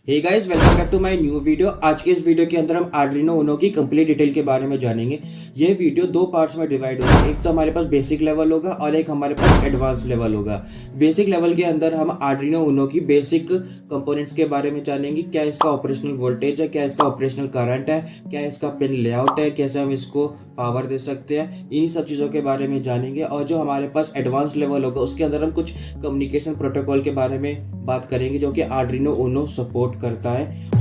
Hey guys, welcome back to my new video. आज के इस वीडियो के अंदर हम आर्डिनो उनो की कंप्लीट डिटेल के बारे में जानेंगे। ये वीडियो दो पार्ट्स में डिवाइड होगा। एक तो हमारे पास बेसिक लेवल होगा और एक हमारे पास एडवांस लेवल होगा। बेसिक लेवल के अंदर हम आर्डिनो उनो की बेसिक कंपोनेंट्स के बारे में जानेंगे। क्या इसका ऑपरेशनल वोल्टेज है, क्या इसका ऑपरेशनल करंट है, क्या इसका पिन लेआउट है, कैसे हम इसको पावर दे सकते हैं, इन्हीं सब चीज़ों के बारे में जानेंगे। और जो हमारे पास एडवांस लेवल होगा उसके अंदर हम कुछ कम्युनिकेशन प्रोटोकॉल के बारे में बात करेंगे जो कि आर्डिनो उनो सपोर्ट करता है।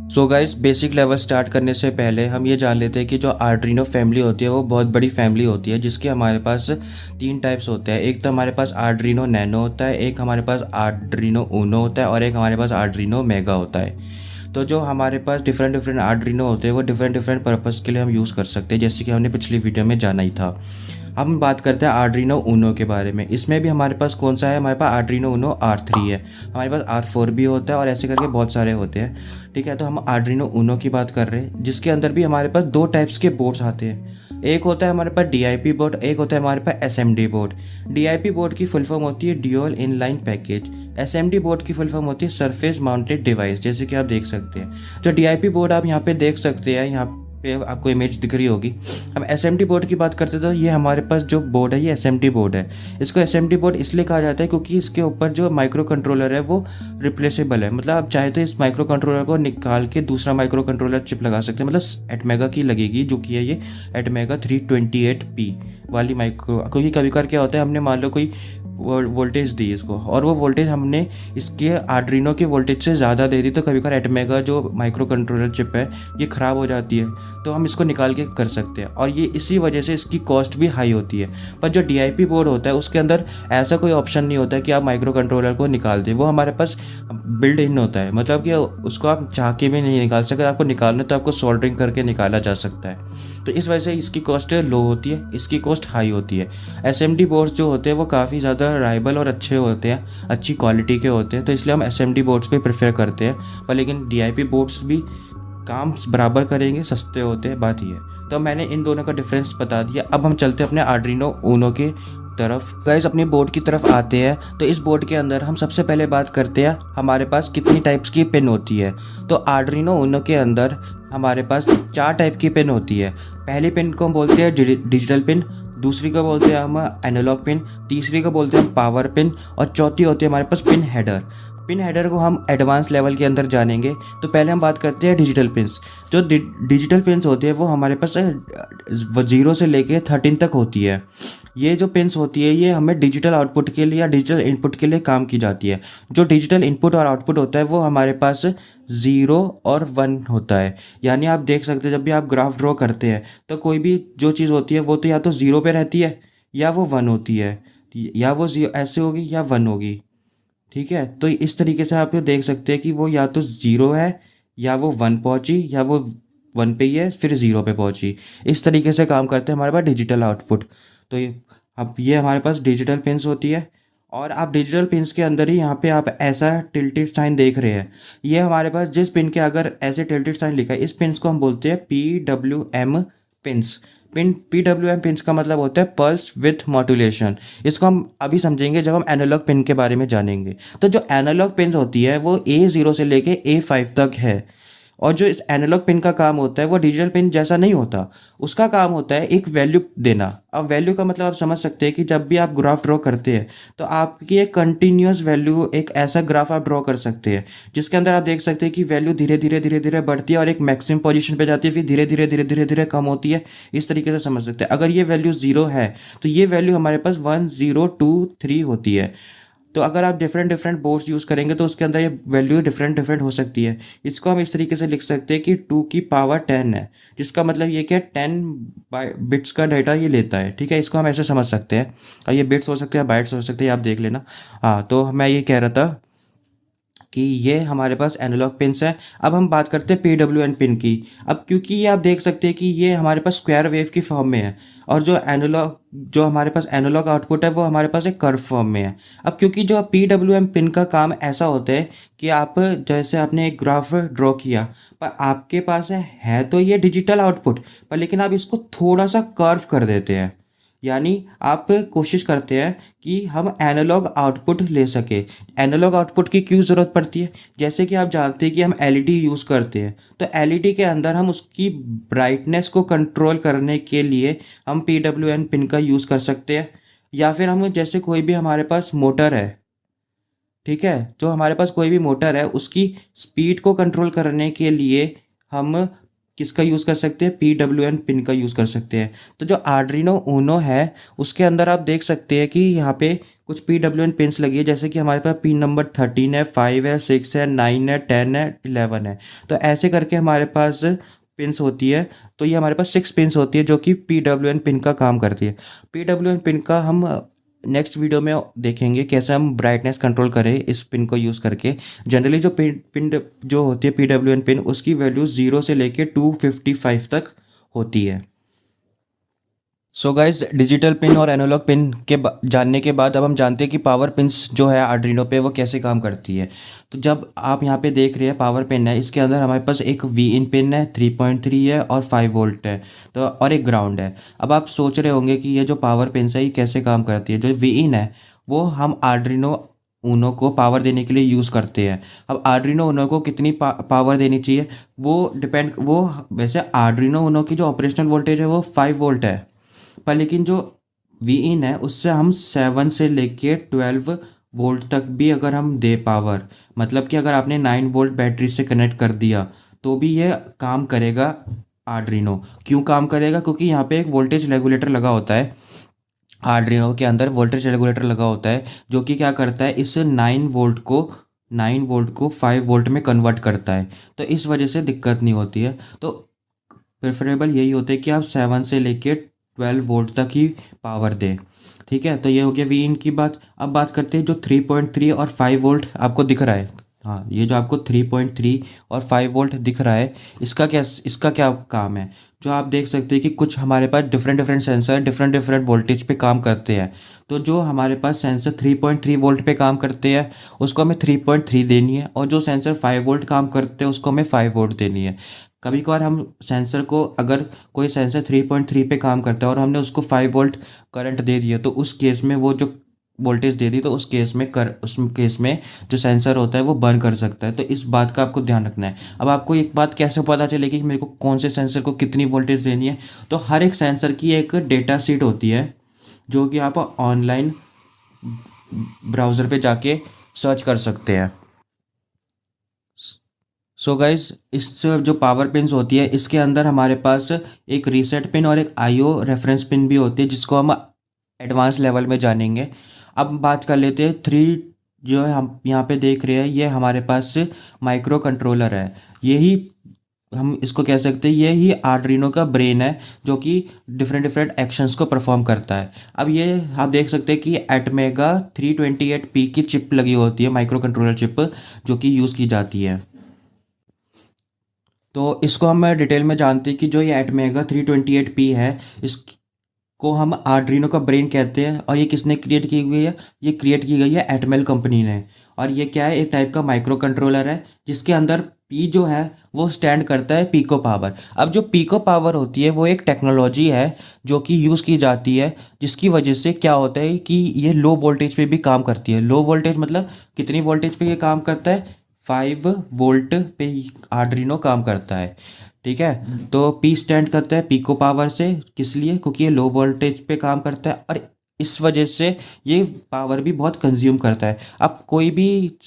So guys, basic level start करने से पहले हम ये जान लेते हैं कि जो आर्डिनो फैमिली होती है वो बहुत बड़ी फैमिली होती है, जिसके हमारे पास तीन टाइप्स होते हैं। एक तो हमारे पास आर्डिनो नैनो होता है, एक हमारे पास आर्डिनो उनो होता है और एक हमारे पास आर्डिनो मेगा होता है। तो जो हमारे पास डिफरेंट आर्डिनो होते हैं वो डिफरेंट पर्पस के लिए हम यूज़ कर सकते हैं, जैसे कि हमने पिछली वीडियो में जाना ही था। हम बात करते हैं आर्डिनो उनो के बारे में। इसमें भी हमारे पास कौन सा है, हमारे पास आर्डिनो उनो R3 है, हमारे पास R4 भी होता है और ऐसे करके बहुत सारे होते हैं। ठीक है, तो हम आर्डिनो उनो की बात कर रहे हैं, जिसके अंदर भी हमारे पास दो टाइप्स के बोर्ड्स आते हैं। एक होता है हमारे पास DIP बोर्ड, एक होता है हमारे पास SMD बोर्ड। DIP बोर्ड की फुल फॉर्म होती है dual inline package. SMD board की फुल फॉर्म होती है सरफेस माउंटेड डिवाइस, जैसे कि आप देख सकते हैं। जो DIP बोर्ड आप यहाँ पे देख सकते हैं, यहाँ पे आपको इमेज दिख रही होगी। हम SMD बोर्ड की बात करते तो ये हमारे पास जो बोर्ड है ये SMD बोर्ड है। इसको SMD बोर्ड इसलिए कहा जाता है क्योंकि इसके ऊपर जो माइक्रो कंट्रोलर है वो रिप्लेसेबल है। मतलब आप चाहे तो इस माइक्रो कंट्रोलर को निकाल के दूसरा माइक्रो कंट्रोलर चिप लगा सकते हैं। मतलब एटमेगा की लगेगी, जो कि है ये एटमेगा 328P वाली माइक्रो। क्योंकि कभी कभार क्या होता है, हमने मान लो कोई वोल्टेज दी इसको और वो वोल्टेज हमने इसके आर्डिनो के वोल्टेज से ज़्यादा दे दी, तो कभी कभार एटमेगा जो माइक्रो कंट्रोलर चिप है ये ख़राब हो जाती है, तो हम इसको निकाल के कर सकते हैं। और ये इसी वजह से इसकी कॉस्ट भी हाई होती है। पर जो DIP बोर्ड होता है उसके अंदर ऐसा कोई ऑप्शन नहीं होता कि आप माइक्रो कंट्रोलर को निकाल दें। वो हमारे पास बिल्ड इन होता है, मतलब कि उसको आप चाह के भी नहीं निकाल सकते। आपको निकालना तो आपको सोल्डरिंग करके निकाला जा सकता है। तो इस वजह से इसकी कॉस्ट लो होती है, इसकी कॉस्ट हाई होती है। SMD बोर्ड्स जो होते हैं वो काफ़ी ज़्यादा राइबल और अच्छे होते हैं, अच्छी क्वालिटी के होते हैं, तो इसलिए हम SMD बोर्ड्स को ही प्रेफर करते हैं। पर लेकिन DIP बोर्ड्स भी काम बराबर करेंगे, सस्ते होते हैं, बात ये है। तो मैंने इन दोनों का डिफरेंस बता दिया। अब हम चलते हैं अपने आर्डिनो उनो के तरफ। गाइस, अपने बोर्ड की तरफ आते हैं। तो इस बोर्ड के अंदर हम सबसे पहले बात करते हैं हमारे पास कितनी टाइप्स की पिन होती है। तो आर्डिनो उनो के अंदर हमारे पास 4 टाइप की पिन होती है। पहली पिन को हम बोलते हैं डिजिटल पिन, दूसरी को बोलते हैं हम एनालॉग पिन, तीसरी को बोलते हैं हम पावर पिन और चौथी होती है हमारे पास पिन हेडर। पिन हेडर को हम एडवांस लेवल के अंदर जानेंगे। तो पहले हम बात करते हैं डिजिटल पिन्स। जो डिजिटल पिन्स होती है वो हमारे पास 0 से लेके 13 तक होती है। ये जो पिन्स होती है ये हमें डिजिटल आउटपुट के लिए या डिजिटल इनपुट के लिए काम की जाती है। जो डिजिटल इनपुट और आउटपुट होता है वो हमारे पास 0 और 1 होता है। यानी आप देख सकते हैं जब भी आप ग्राफ ड्रॉ करते हैं तो कोई भी जो चीज़ होती है वो तो या तो 0 पे रहती है या वो 1 होती है, या वो ऐसे होगी या 1 होगी। ठीक है, तो इस तरीके से आप देख सकते हैं कि वो या तो 0 है या वो 1 पहुंची या वो 1 पे ही है फिर 0 पे पहुंची। इस तरीके से काम करते हैं हमारे पास डिजिटल आउटपुट। तो अब ये हमारे पास डिजिटल पिन्स होती है। और आप डिजिटल पिन्स के अंदर ही यहाँ पे आप ऐसा टिल्टेड साइन देख रहे हैं। ये हमारे पास जिस पिन के अगर ऐसे टिल्टेड साइन लिखा है, इस पिन्स को हम बोलते हैं PWM पिन्स। PWM पिन्स का मतलब होता है पल्स विथ मॉड्यूलेशन। इसको हम अभी समझेंगे जब हम एनालॉग पिन के बारे में जानेंगे। तो जो एनालॉग पिन होती है वो A0 से लेके A5 तक है। और जो इस एनालॉग पिन का काम होता है वो डिजिटल पिन जैसा नहीं होता। उसका काम होता है एक वैल्यू देना। अब वैल्यू का मतलब आप समझ सकते हैं कि जब भी आप ग्राफ ड्रॉ करते हैं तो आपकी एक कंटिन्यूस वैल्यू, एक ऐसा ग्राफ आप ड्रॉ कर सकते हैं जिसके अंदर आप देख सकते हैं कि वैल्यू धीरे धीरे बढ़ती है और एक मैक्सिमम पोजीशन पे जाती है, फिर धीरे धीरे कम होती है। इस तरीके से समझ सकते हैं। अगर ये वैल्यू 0 है तो ये वैल्यू हमारे पास 1 0 2 3 होती है। तो अगर आप डिफरेंट बोर्ड्स यूज़ करेंगे तो उसके अंदर ये वैल्यू डिफरेंट हो सकती है। इसको हम इस तरीके से लिख सकते हैं कि 2 की पावर 10 है, जिसका मतलब ये क्या 10 बिट्स का डाटा ये लेता है। ठीक है, इसको हम ऐसे समझ सकते हैं। और ये बिट्स हो सकते हैं, बाइट्स हो सकते हैं, आप देख लेना। हाँ, तो मैं ये कह रहा था कि ये हमारे पास एनालॉग पिन्स है। अब हम बात करते हैं PWM पिन की। अब क्योंकि ये आप देख सकते हैं कि ये हमारे पास स्क्वायर वेव की फॉर्म में है और जो हमारे पास एनालॉग आउटपुट है वो हमारे पास एक कर्व फॉर्म में है। अब क्योंकि जो PWM पिन का काम ऐसा होता है कि आप जैसे आपने एक ग्राफ ड्रॉ किया पर आपके पास है तो ये डिजिटल आउटपुट पर, लेकिन आप इसको थोड़ा सा कर्व कर देते हैं। यानी आप कोशिश करते हैं कि हम एनालॉग आउटपुट ले सके। एनालॉग आउटपुट की क्यों ज़रूरत पड़ती है? जैसे कि आप जानते हैं कि हम एलईडी यूज़ करते हैं, तो एलईडी के अंदर हम उसकी ब्राइटनेस को कंट्रोल करने के लिए हम पीडब्ल्यूएन पिन का यूज़ कर सकते हैं। या फिर हम जैसे कोई भी हमारे पास मोटर है, ठीक है, जो हमारे पास कोई भी मोटर है उसकी स्पीड को कंट्रोल करने के लिए हम किसका यूज़ कर सकते हैं? पीडब्ल्यूएन पिन का यूज़ कर सकते हैं। तो जो आर्डिनो ऊनो है उसके अंदर आप देख सकते हैं कि यहाँ पे कुछ पीडब्ल्यूएन पिन्स लगी है, जैसे कि हमारे पास पिन नंबर 13 है, 5 है, 6 है, 9 है, 10 है, 11 है। तो ऐसे करके हमारे पास पिन्स होती है। तो ये हमारे पास 6 पिन्स होती है जो कि पीडब्ल्यूएन पिन का काम करती है। पीडब्ल्यूएन पिन का हम नेक्स्ट वीडियो में देखेंगे कैसे हम ब्राइटनेस कंट्रोल करें इस पिन को यूज़ करके। जनरली जो पिन जो होती है पीडब्ल्यूएन पिन, उसकी वैल्यू 0 से लेके 255 तक होती है। सो गाइज, डिजिटल पिन और एनालॉग पिन के जानने के बाद अब हम जानते हैं कि पावर पिन्स जो है आर्डिनो पे वो कैसे काम करती है। तो जब आप यहाँ पे देख रहे हैं पावर पिन है, इसके अंदर हमारे पास एक वी इन पिन है, 3.3 है और 5 वोल्ट है, तो और एक ग्राउंड है। अब आप सोच रहे होंगे कि ये जो पावर पिन्स है ये कैसे काम करती है। जो वी इन है वो हम आर्डिनो ऊनो को पावर देने के लिए यूज़ करते हैं। अब आर्डिनो ऊनो को कितनी पावर देनी चाहिए वो वैसे आर्डिनो ऊनो की जो ऑपरेशनल वोल्टेज है वो 5 वोल्ट है, पर लेकिन जो वी इन है उससे हम 7 से लेके 12 वोल्ट तक भी अगर हम दे पावर, मतलब कि अगर आपने 9 वोल्ट बैटरी से कनेक्ट कर दिया तो भी ये काम करेगा आर्डिनो। क्यों काम करेगा? क्योंकि यहाँ पे एक वोल्टेज रेगुलेटर लगा होता है, आर्डिनो के अंदर वोल्टेज रेगुलेटर लगा होता है जो कि क्या करता है, इस 9 वोल्ट को 5 वोल्ट में कन्वर्ट करता है। तो इस वजह से दिक्कत नहीं होती है। तो प्रेफरेबल यही होता है कि आप 7 से लेके 12 वोल्ट तक ही पावर दें। ठीक है, तो ये हो गया वी इन की बात। अब बात करते हैं जो 3.3 और 5 वोल्ट आपको दिख रहा है। हाँ, ये जो आपको 3.3 और 5 वोल्ट दिख रहा है इसका क्या काम है? जो आप देख सकते हैं कि कुछ हमारे पास different different sensor different different voltage पे काम करते हैं। तो जो हमारे पास सेंसर 3.3 वोल्ट पे काम करते हैं उसको हमें 3.3 देनी है, और जो सेंसर 5 वोल्ट काम करते हैं उसको हमें 5 वोल्ट देनी है। कभी कभार हम सेंसर को, अगर कोई सेंसर 3.3 पे काम करता है और हमने उसको 5 वोल्ट करंट दे दिया, तो उस केस में वो जो वोल्टेज दे दी तो उस केस में जो सेंसर होता है वो बर्न कर सकता है। तो इस बात का आपको ध्यान रखना है। अब आपको एक बात कैसे पता चलेगी कि मेरे को कौन से सेंसर को कितनी वोल्टेज देनी है? तो हर एक सेंसर की एक डेटा शीट होती है जो कि आप ऑनलाइन ब्राउज़र पे जाके सर्च कर सकते हैं। सो गाइज, इस जो पावर पिन्स होती है इसके अंदर हमारे पास एक रीसेट पिन और एक आईओ रेफरेंस पिन भी होती है, जिसको हम एडवांस लेवल में जानेंगे। अब बात कर लेते हैं 3, जो है हम यहाँ पे देख रहे हैं ये हमारे पास माइक्रो कंट्रोलर है। यही हम इसको कह सकते हैं, यही आर्डिनो का ब्रेन है जो कि डिफरेंट डिफरेंट एक्शंस को परफॉर्म करता है। अब ये आप देख सकते हैं कि एटमेगा 328P की चिप लगी होती है, माइक्रो कंट्रोलर चिप जो कि यूज़ की जाती है। तो इसको हम डिटेल में जानते हैं कि जो ये एटमेगा 328P है इसको हम आर्डिनो का ब्रेन कहते हैं। और ये किसने क्रिएट की हुई है? ये क्रिएट की गई है एटमेल कंपनी ने। और ये क्या है? एक टाइप का माइक्रो कंट्रोलर है जिसके अंदर पी जो है वो स्टैंड करता है पीको पावर। अब जो पीको पावर होती है वो एक टेक्नोलॉजी है जो कि यूज़ की जाती है, जिसकी वजह से क्या होता है कि ये लो वोल्टेज पे भी काम करती है। लो वोल्टेज मतलब कितनी वोल्टेज पे ये काम करता है? 5 वोल्ट पे आर्डिनो काम करता है। ठीक है, तो पी स्टैंड करता है पीको पावर से। किस लिए? क्योंकि ये लो वोल्टेज पे काम करता है और इस वजह से ये पावर भी बहुत कंज्यूम करता है। अब कोई भी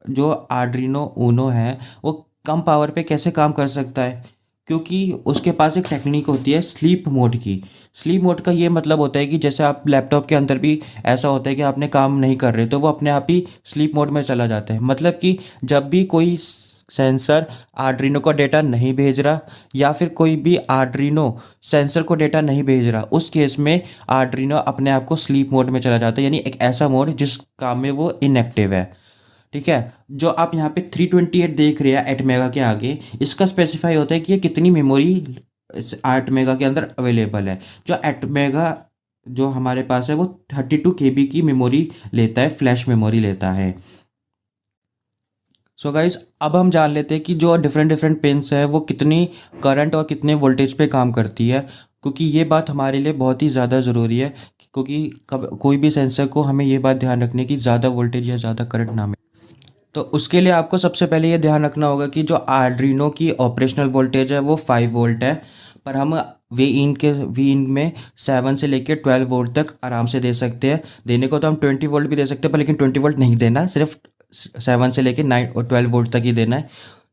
जो आर्डिनो ऊनो है वो कम पावर पे कैसे काम कर सकता है? क्योंकि उसके पास एक टेक्निक होती है स्लीप मोड की। स्लीप मोड का ये मतलब होता है कि जैसे आप लैपटॉप के अंदर भी ऐसा होता है कि आपने काम नहीं कर रहे तो वो अपने आप ही स्लीप मोड में चला जाता है। मतलब कि जब भी कोई सेंसर आर्डिनो को डेटा नहीं भेज रहा या फिर कोई भी आर्डिनो सेंसर को डेटा नहीं भेज रहा, उस केस में आर्डिनो अपने आप को स्लीप मोड में चला जाता है, यानी एक ऐसा मोड जिस काम में वो इनएक्टिव है। ठीक है, जो आप यहाँ पे 328 देख रहे हैं एटमेगा के आगे, इसका स्पेसिफाई होता है कि ये कितनी मेमोरी एटमेगा के अंदर अवेलेबल है। जो एटमेगा जो हमारे पास है वो 32 KB की मेमोरी लेता है, फ्लैश मेमोरी लेता है। सो गाइस, अब हम जान लेते हैं कि जो डिफरेंट डिफरेंट पिन्स है वो कितनी करंट और कितने वोल्टेज पे काम करती है। क्योंकि ये बात हमारे लिए बहुत ही ज़्यादा ज़रूरी है, क्योंकि कब कोई भी सेंसर को हमें ये बात ध्यान रखनी है कि ज़्यादा वोल्टेज या ज़्यादा करंट ना मिले। तो उसके लिए आपको सबसे पहले ये ध्यान रखना होगा कि जो आर्ड्रीनो की ऑपरेशनल वोल्टेज है वो 5 वोल्ट है, पर हम वी इन में 7 से लेकर 12 वोल्ट तक आराम से दे सकते हैं। देने को तो हम 20 वोल्ट भी दे सकते हैं, पर लेकिन 20 वोल्ट नहीं देना है, सिर्फ 7 से लेकर 9 और 12 वोल्ट तक ही देना है,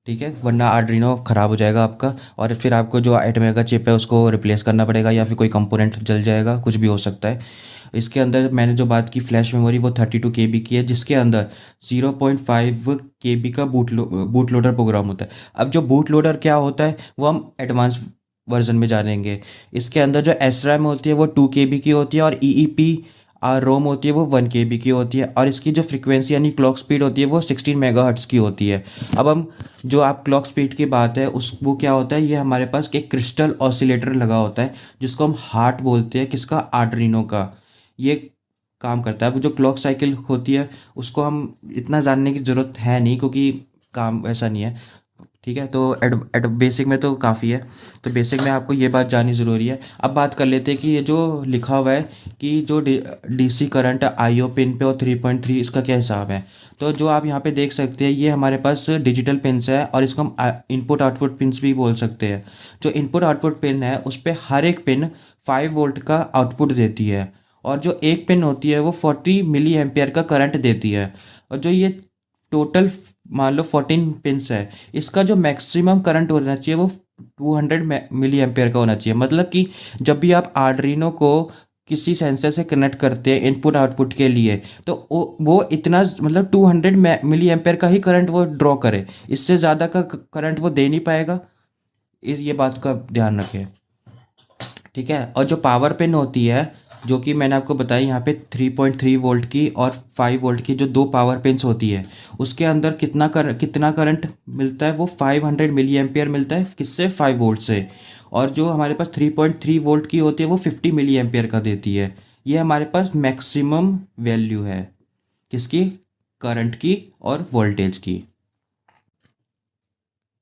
ठीक है। वरना आर्ड्रीनो ख़राब हो जाएगा आपका, और फिर आपको जो एटमेगा चिप है उसको रिप्लेस करना पड़ेगा, या फिर कोई कंपोनेंट जल जाएगा, कुछ भी हो सकता है। इसके अंदर मैंने जो बात की फ्लैश मेमोरी वो 32 KB की है, जिसके अंदर 0.5 KB का बूट लोडर प्रोग्राम होता है। अब जो बूट लोडर क्या होता है वो हम एडवांस वर्जन में जानेंगे। इसके अंदर जो एस रैम होती है वो 2 KB की होती है, और EEP रोम होती है वो 1 KB की होती है, और इसकी जो फ्रीक्वेंसी यानी क्लॉक स्पीड होती है वो 16 मेगाहर्ट्ज़ की होती है। अब हम जो आप क्लॉक स्पीड की बात है उस वो क्या होता है, ये हमारे पास एक क्रिस्टल ऑसिलेटर लगा होता है जिसको हम हार्ट बोलते हैं, किसका, आर्ड्रीनो का। ये काम करता है। अब जो क्लॉक साइकिल होती है उसको हम इतना जानने की ज़रूरत है नहीं, क्योंकि काम ऐसा नहीं है, ठीक है। तो एड बेसिक में तो काफ़ी है, तो बेसिक में आपको ये बात जाननी ज़रूरी है। अब बात कर लेते हैं कि ये जो लिखा हुआ है कि जो DC करंट IO पिन पे और 3.3 इसका क्या हिसाब है। तो जो आप यहाँ पे देख सकते हैं ये हमारे पास डिजिटल पिन्स है, और इसको हम इनपुट आउटपुट पिन्स भी बोल सकते हैं। जो इनपुट आउटपुट पिन है उस पर हर एक पिन 5 वोल्ट का आउटपुट देती है, और जो एक पिन होती है वो 40 मिली एम्पियर का करंट देती है। और जो ये टोटल मान लो 14 पिंस है, इसका जो मैक्सिमम करंट होना चाहिए वो 200 मिली एम्पियर का होना चाहिए। मतलब कि जब भी आप आर्ड्रीनो को किसी सेंसर से कनेक्ट करते हैं इनपुट आउटपुट के लिए, तो वो इतना मतलब 200 मिली एम्पियर का ही करंट वो ड्रॉ करे, इससे ज़्यादा का करंट वो दे नहीं पाएगा। ये बात का ध्यान रखें, ठीक है। और जो पावर पिन होती है जो कि मैंने आपको बताई यहाँ पे 3.3 वोल्ट की और 5 वोल्ट की जो दो पावर पिन्स होती है, उसके अंदर कितना करंट मिलता है, वो 500 मिली एम्पियर मिलता है, किससे, 5 वोल्ट से। और जो हमारे पास 3.3 वोल्ट की होती है वो 50 मिली एम्पियर का देती है। ये हमारे पास मैक्सिमम वैल्यू है, किसकी, करंट की और वोल्टेज की।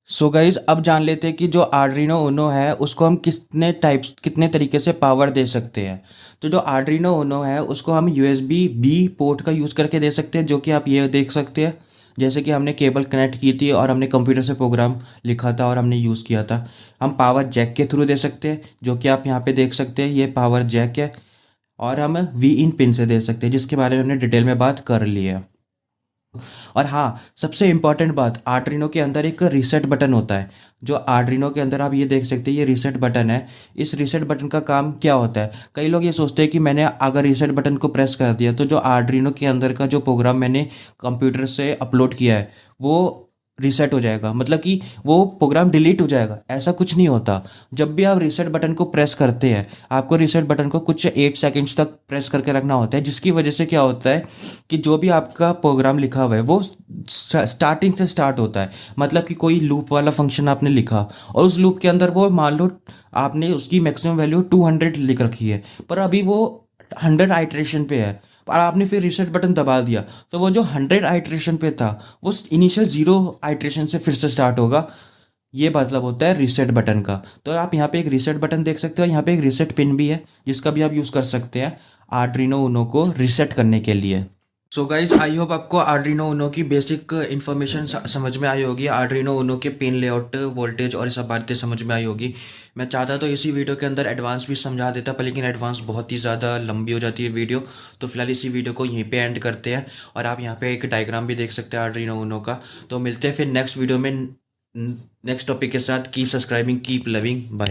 सो गाइज अब जान लेते हैं कि जो आर्ड्रीनो उनो है उसको हम कितने तरीके से पावर दे सकते हैं। तो जो आर्ड्रीनो उनो है उसको हम USB-B पोर्ट का यूज़ करके दे सकते हैं, जो कि आप ये देख सकते हैं। जैसे कि हमने केबल कनेक्ट की थी और हमने कंप्यूटर से प्रोग्राम लिखा था और हमने यूज़ किया था। हम पावर जैक के थ्रू दे सकते हैं, जो कि आप यहाँ पे देख सकते हैं, ये पावर जैक है। और हम Vin पिन से दे सकते हैं, जिसके बारे में हमने डिटेल में बात कर ली है। और हाँ, सबसे इम्पॉर्टेंट बात, आर्ड्रीनो के अंदर एक रीसेट बटन होता है। जो आर्ड्रीनो के अंदर आप ये देख सकते हैं, ये रीसेट बटन है। इस रीसेट बटन का काम क्या होता है, कई लोग ये सोचते हैं कि मैंने अगर रीसेट बटन को प्रेस कर दिया तो जो आर्ड्रीनो के अंदर का जो प्रोग्राम मैंने कंप्यूटर से अपलोड किया है वो रीसेट हो जाएगा, मतलब कि वो प्रोग्राम डिलीट हो जाएगा। ऐसा कुछ नहीं होता। जब भी आप रीसेट बटन को प्रेस करते हैं, आपको रीसेट बटन को कुछ 8 सेकंड्स तक प्रेस करके रखना होता है, जिसकी वजह से क्या होता है कि जो भी आपका प्रोग्राम लिखा हुआ है वो स्टार्टिंग से स्टार्ट होता है। मतलब कि कोई लूप वाला फंक्शन आपने लिखा और उस लूप के अंदर वो मान लो आपने उसकी मैक्सिमम वैल्यू 200 लिख रखी है, पर अभी वो 100 आइट्रेशन पे है, और आपने फिर रीसेट बटन दबा दिया तो वो जो 100 आइट्रेशन पे था वो इनिशियल 0 आइट्रेशन से फिर से स्टार्ट होगा। ये मतलब होता है रीसेट बटन का। तो आप यहाँ पे एक रीसेट बटन देख सकते हो, यहाँ पे एक रीसेट पिन भी है जिसका भी आप यूज़ कर सकते हैं आर्ड्रीनो उनो को रीसेट करने के लिए। सो गाइज आई होप आपको आर्ड्रीनो उनो की बेसिक इन्फॉर्मेशन समझ में आई होगी। आर्ड्रीनो उनो के पिन लेआउट, वोल्टेज और ये सब बातें समझ में आई होगी। मैं चाहता तो इसी वीडियो के अंदर एडवांस भी समझा देता, पर लेकिन एडवांस बहुत ही ज़्यादा लंबी हो जाती है वीडियो, तो फिलहाल इसी वीडियो को यहीं पे एंड करते हैं। और आप यहाँ पे एक डायग्राम भी देख सकते हैं आर्ड्रीनो उनो का। तो मिलते हैं फिर नेक्स्ट वीडियो में नेक्स्ट टॉपिक के साथ। Keep subscribing, keep loving, bye.